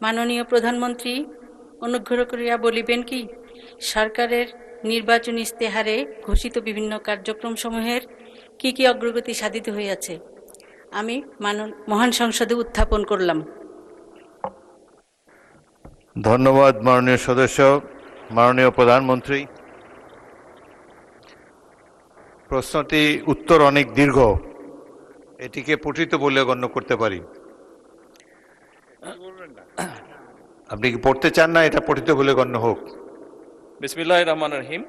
মাননীয় প্রধানমন্ত্রী অনুগ্রহ করিয়া বলিবেন কি সরকারের নির্বাচনী ইস্তেহারে ঘোষিত বিভিন্ন কার্যক্রমসমূহের কি অগ্রগতি সাধিত হইয়াছে? আমি মহান সংসদে উত্থাপন করলাম। ধন্যবাদ মাননীয় সদস্য। মাননীয় প্রধানমন্ত্রী, প্রশ্নটি উত্তর অনেক দীর্ঘ, এটিকে পঠিত বলে গণ্য করতে পারি। আপনি কি পড়তে চান না এটা পঠিত বলে গণ্য হোক? বিসমিল্লাহির রহমানির রহিম।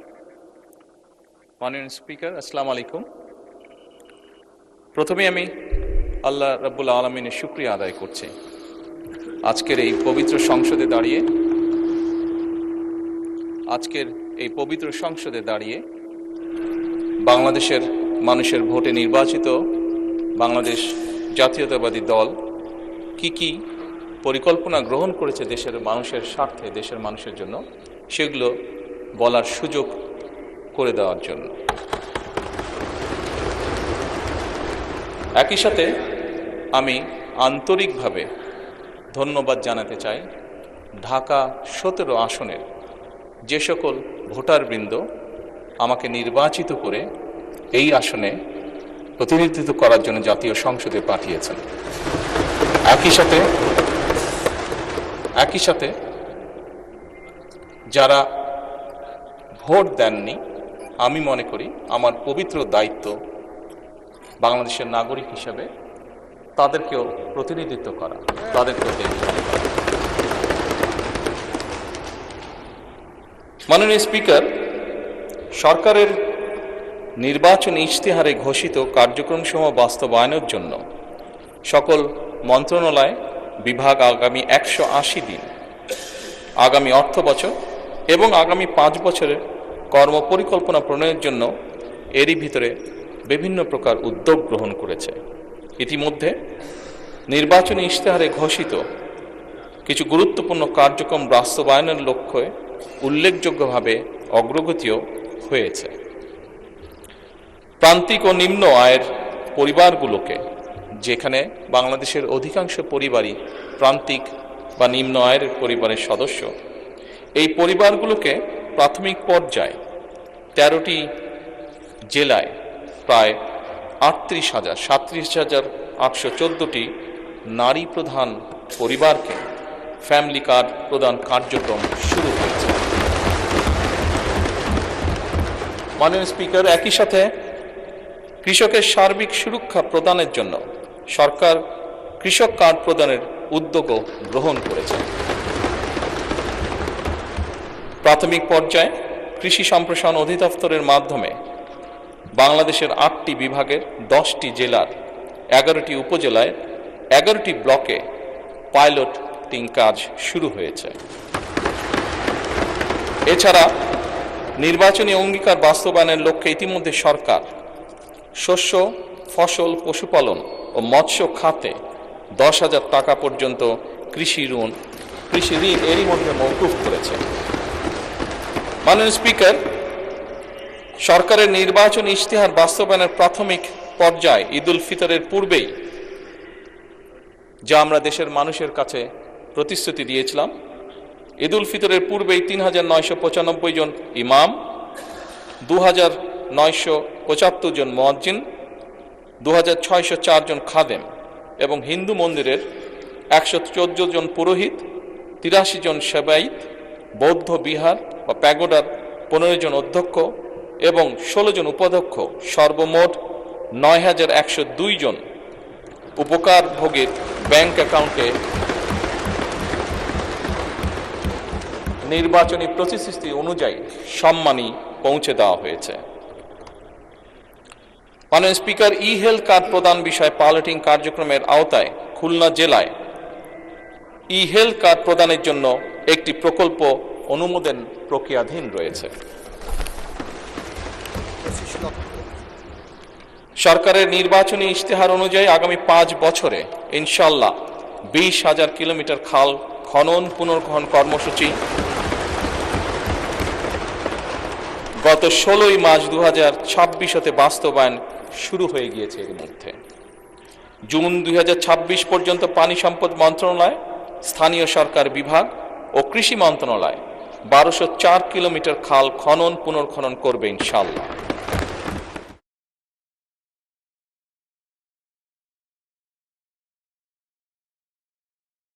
মাননীয় স্পিকার, আসসালামু আলাইকুম। প্রথমে আমি আল্লাহ রাব্বুল আলামিনের শুকরিয়া আদায় করছি আজকের এই পবিত্র সংসদে দাঁড়িয়ে বাংলাদেশের মানুষের ভোটে নির্বাচিত বাংলাদেশ জাতীয়তাবাদী দল কি পরিকল্পনা গ্রহণ করেছে দেশের মানুষের স্বার্থে, দেশের মানুষের জন্য, সেগুলো বলার সুযোগ করে দেওয়ার জন্য। একই সাথে আমি আন্তরিকভাবে ধন্যবাদ জানাতে চাই ঢাকা 17 আসনের যে সকল ভোটারবৃন্দ আমাকে নির্বাচিত করে এই আসনে প্রতিনিধিত্ব করার জন্য জাতীয় সংসদে পাঠিয়েছেন। একই সাথে যারা ভোট দেননি, আমি মনে করি আমার পবিত্র দায়িত্ব বাংলাদেশের নাগরিক হিসেবে তাদেরকেও প্রতিনিধিত্ব করা, তাদেরকেও দেখভাল করা। মাননীয় স্পিকার, সরকারের নির্বাচনী ইশতেহারে ঘোষিত কার্যক্রমসমূহ বাস্তবায়নের জন্য সকল মন্ত্রণালয় বিভাগ আগামী 180 দিন, আগামী অর্থ বছর এবং আগামী 5 বছরের কর্মপরিকল্পনা প্রণয়নের জন্য এরই ভিতরে বিভিন্ন প্রকার উদ্যোগ গ্রহণ করেছে। ইতিমধ্যে নির্বাচনী ইশতেহারে ঘোষিত কিছু গুরুত্বপূর্ণ কার্যক্রম বাস্তবায়নের লক্ষ্যে উল্লেখযোগ্যভাবে অগ্রগতিও হয়েছে। প্রান্তিক ও নিম্ন আয়ের পরিবারগুলোকে, যেখানে বাংলাদেশের অধিকাংশ পরিবারই প্রান্তিক বা নিম্ন আয়ের পরিবারের সদস্য, এই পরিবারগুলোকে প্রাথমিক পর্যায়ে 13টি জেলায় প্রায় 37,814টি নারী প্রধান পরিবারকে ফ্যামিলি কার্ড প্রদান কার্যক্রম শুরু হয়েছে। মাননীয় স্পিকার, একই সাথে কৃষকের সার্বিক সুরক্ষা প্রদানের জন্য সরকার কৃষক কার্ড প্রদানের উদ্যোগও গ্রহণ করেছে। প্রাথমিক পর্যায়ে কৃষি সম্প্রসারণ অধিদপ্তরের মাধ্যমে বাংলাদেশের 8টি বিভাগের 10টি জেলার 11টি উপজেলায় 11টি ব্লকে পাইলটিং কাজ শুরু হয়েছে। এছাড়া নির্বাচনী অঙ্গীকার বাস্তবায়নের লক্ষ্যে ইতিমধ্যে সরকার শস্য, ফসল, পশুপালন ও মৎস্য খাতে 10,000 টাকা পর্যন্ত কৃষি ঋণ এরই মধ্যে মওকুফ করেছে। মাননীয় স্পিকার, সরকারের নির্বাচনী ইশতেহার বাস্তবায়নের প্রাথমিক পর্যায়ে ঈদ উল ফিতরের পূর্বেই যা আমরা দেশের মানুষের কাছে প্রতিশ্রুতি দিয়েছিলাম, ঈদ উল ফিতরের পূর্বেই 3,995 জন ইমাম, 2,975 জন মুয়াজ্জিন, 2,604 জন খাদেম এবং হিন্দু মন্দিরের 114 জন পুরোহিত, 83 জন সেবায়িত, বৌদ্ধ বিহার বা প্যাগোডার 15 জন অধ্যক্ষ এবং 16 জন উপাধ্যক্ষ, সর্বমোট 9,102 জন উপকারভোগীর ব্যাংক অ্যাকাউন্টে নির্বাচনী প্রতিশ্রুতি অনুযায়ী সম্মানী পৌঁছে দেওয়া হয়েছে। মাননীয় স্পিকার, ই হেলথ কার্ড প্রদান বিষয়ে পাইলটিং কার্যক্রমের আওতায় খুলনা জেলায় ই হেলথ কার্ড প্রদানের জন্য একটি প্রকল্প অনুমোদন প্রক্রিয়াধীন রয়েছে। সরকারের নির্বাচনী ইশতেহার অনুযায়ী আগামী 5 বছরে ইনশাআল্লাহ 20,000 কিলোমিটার খাল খনন পুনর্খনন কর্মসূচি গত 16 মার্চ 2026 হতে বাস্তবায়ন শুরু হয়ে গিয়েছে। এর মধ্যে জুন 2026 পর্যন্ত পানি সম্পদ মন্ত্রণালয় স্থানীয় সরকার বিভাগ ও কৃষি মন্ত্রণালয় 1204 কিলোমিটার খাল খনন পুনর্খনন করবে ইনশাআল্লাহ।